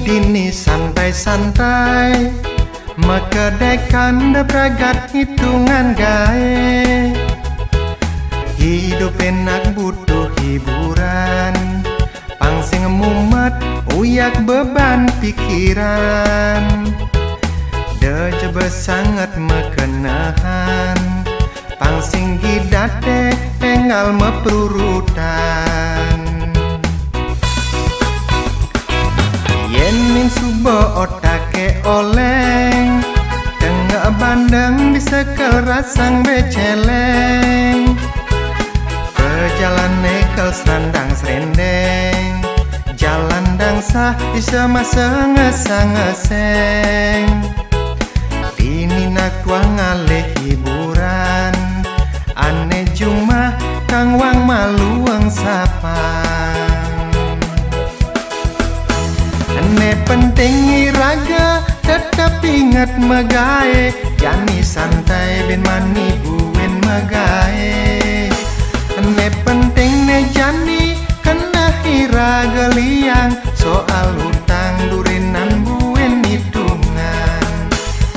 Dini santai-santai Mekedekan debragat hitungan gae. Hidup enak butuh hiburan, pangsing mumet uyak beban pikiran. Dejebe sangat mekenahan, pangsing gidate tinggal meperurutan. Yen min subo otake oleng, tengah bandeng disekel rasang beceleng. Jalan nekel serandang serendeng, jalan dangsah bisa masa ngesang-ngeseng. Dini nak tuang ngalih hiburan, ane cuma kang wang maluang sapang. Ane penting iraga tetap ingat magae, jani santai ben mani buen magae. Ne penting ne jani kena hira geliang, soal utang durinan buen hitungan.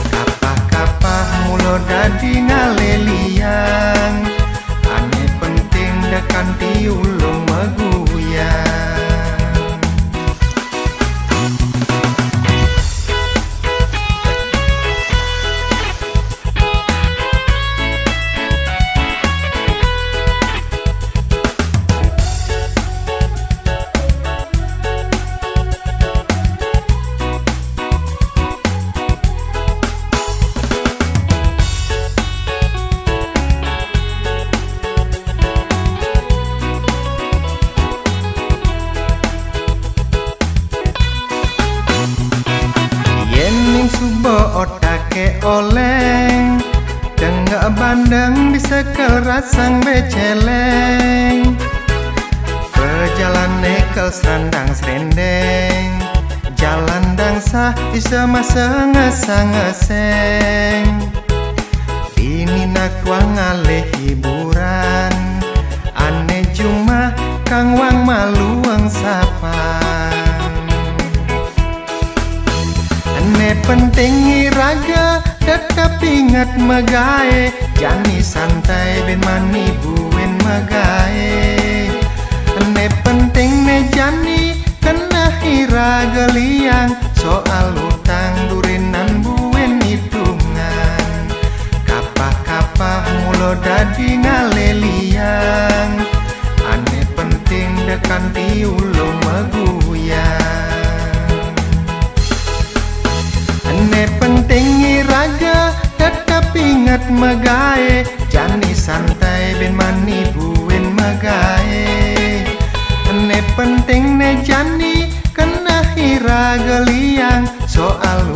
Kapah-kapah mulo dadi ngaleliang, ane penting dekan tiulung meguyang. Subo otake oleng, tengah bandeng disekel rasang beceleng. Pejalan nekel serandang serendeng, jalan dangsah bisa masa ngesang-ngeseng. Dini nak tuang ngalih hiburan, ane cuma kang wang maluang sapang. Ne penting iraga tetap ingat magae, jani santai ben mani buen magae. Ne penting ne jani kena iraga liang, soal utang durinan buen hitungan. Kapah-kapah mulo dadi ngaleliang, ane penting dekan tiulung meguyang. Ne penting iraga tetap ingat magae, jani santai ben mani buen magae. Ne penting ne jani kena hira geliang, soal